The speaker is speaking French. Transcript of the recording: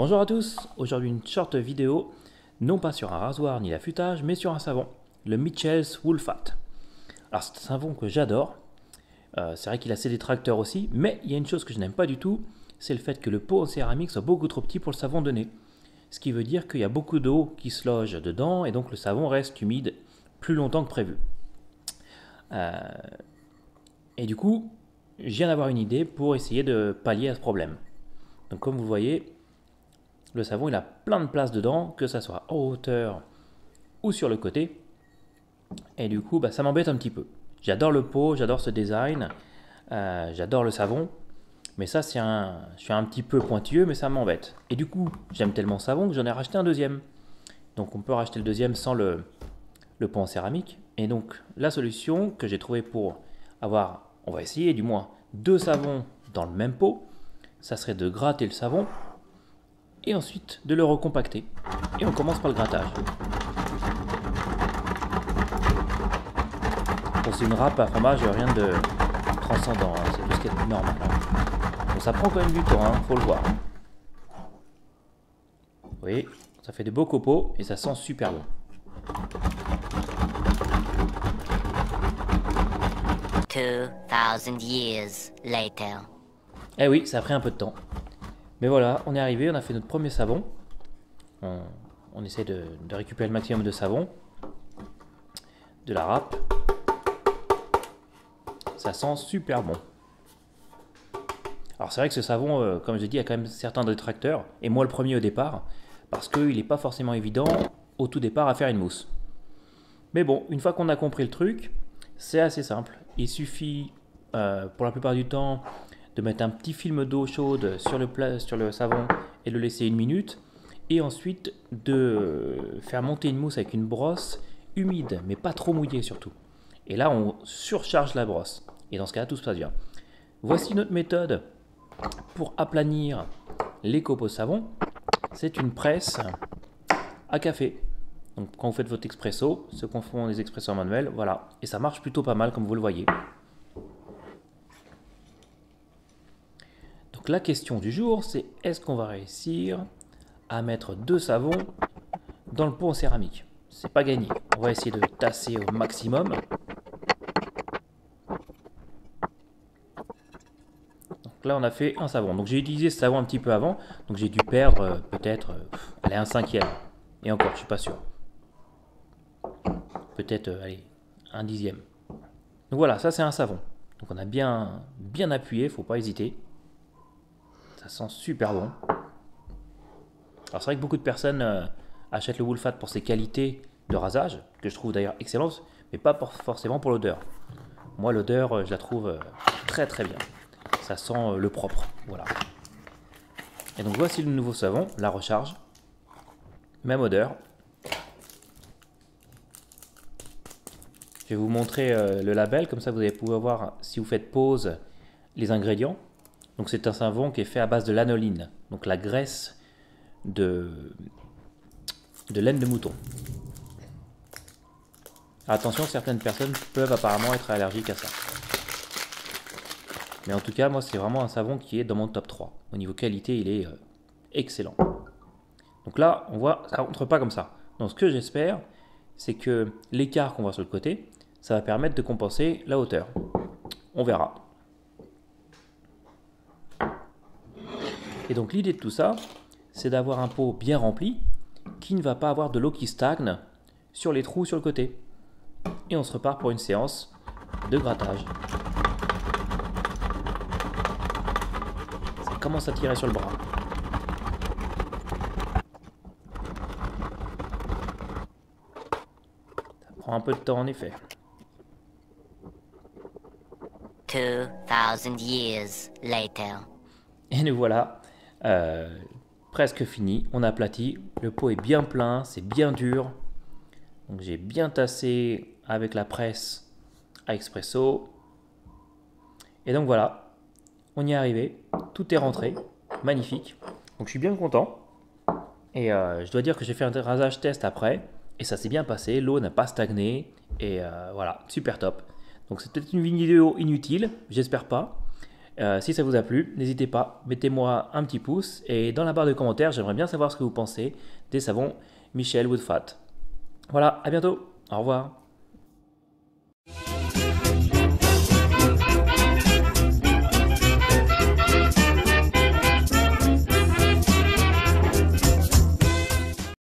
Bonjour à tous, aujourd'hui une short vidéo, non pas sur un rasoir ni l'affûtage, mais sur un savon, le Mitchell's Woolfat. Alors c'est un savon que j'adore, c'est vrai qu'il a ses détracteurs aussi, mais il y a une chose que je n'aime pas du tout, c'est le fait que le pot en céramique soit beaucoup trop petit pour le savon de nez. Ce qui veut dire qu'il y a beaucoup d'eau qui se loge dedans et donc le savon reste humide plus longtemps que prévu. Et du coup, je viens d'avoir une idée pour essayer de pallier à ce problème. Donc comme vous voyez, le savon il a plein de place dedans, que ça soit en hauteur ou sur le côté. Et du coup, ça m'embête un petit peu. J'adore le pot, j'adore ce design, j'adore le savon. Mais ça, je suis un petit peu pointilleux, mais ça m'embête. Et du coup, j'aime tellement le savon que j'en ai racheté un deuxième. Donc on peut racheter le deuxième sans le pot en céramique. Et donc la solution que j'ai trouvée pour avoir, on va essayer du moins, deux savons dans le même pot, ça serait de gratter le savon et ensuite de le recompacter. Et on commence par le grattage. Bon, c'est une râpe à fromage, rien de transcendant, hein, c'est tout ce qui est normal. Bon, ça prend quand même du temps, faut le voir. Vous voyez, ça fait de beaux copeaux et ça sent super bon. Years later. Eh oui, ça a pris un peu de temps. Mais voilà, on est arrivé, on a fait notre premier savon. On essaie de récupérer le maximum de savon. De la râpe. Ça sent super bon. Alors c'est vrai que ce savon, comme j'ai dit, a quand même certains détracteurs. Et moi le premier au départ. Parce qu'il n'est pas forcément évident au tout départ à faire une mousse. Mais bon, une fois qu'on a compris le truc, c'est assez simple. Il suffit, pour la plupart du temps, de mettre un petit film d'eau chaude sur le savon et le laisser une minute. Et ensuite de faire monter une mousse avec une brosse humide, mais pas trop mouillée surtout. Et là, on surcharge la brosse. Et dans ce cas-là, tout se passe bien. Voici notre méthode pour aplanir les copeaux de savon. C'est une presse à café. Donc quand vous faites votre expresso, ceux qu'on font des expressos manuels, voilà. Et ça marche plutôt pas mal comme vous le voyez. Donc la question du jour, c'est est-ce qu'on va réussir à mettre deux savons dans le pot en céramique? C'est pas gagné. On va essayer de tasser au maximum. Donc là on a fait un savon. Donc j'ai utilisé ce savon un petit peu avant. Donc j'ai dû perdre peut-être un cinquième. Et encore, je suis pas sûr. Peut-être un dixième. Donc voilà, ça c'est un savon. Donc on a bien appuyé, faut pas hésiter. Ça sent super bon. Alors c'est vrai que beaucoup de personnes achètent le Woolfat pour ses qualités de rasage, que je trouve d'ailleurs excellentes, mais pas forcément pour l'odeur. Moi l'odeur, je la trouve très très bien. Ça sent le propre, voilà. Et donc voici le nouveau savon, la recharge. Même odeur. Je vais vous montrer le label, comme ça vous allez pouvoir voir si vous faites pause les ingrédients. Donc c'est un savon qui est fait à base de lanoline, donc la graisse de laine de mouton. Attention, certaines personnes peuvent apparemment être allergiques à ça. Mais en tout cas, moi c'est vraiment un savon qui est dans mon top 3. Au niveau qualité, il est excellent. Donc là, on voit, ça ne rentre pas comme ça. Donc ce que j'espère, c'est que l'écart qu'on voit sur le côté, ça va permettre de compenser la hauteur. On verra. Et donc l'idée de tout ça, c'est d'avoir un pot bien rempli, qui ne va pas avoir de l'eau qui stagne sur les trous sur le côté. Et on se repart pour une séance de grattage. Ça commence à tirer sur le bras. Ça prend un peu de temps en effet. 2000 years later. Et nous voilà, presque fini. On a aplati, le pot est bien plein, c'est bien dur. Donc j'ai bien tassé avec la presse à expresso. Et donc voilà, on y est arrivé, tout est rentré, magnifique. Donc je suis bien content. Et je dois dire que j'ai fait un rasage test après, et ça s'est bien passé, l'eau n'a pas stagné, et voilà, super top. Donc c'est peut-être une vidéo inutile, j'espère pas. Si ça vous a plu, n'hésitez pas, mettez-moi un petit pouce et dans la barre de commentaires, j'aimerais bien savoir ce que vous pensez des savons Michel Woodfat. Voilà, à bientôt, au revoir.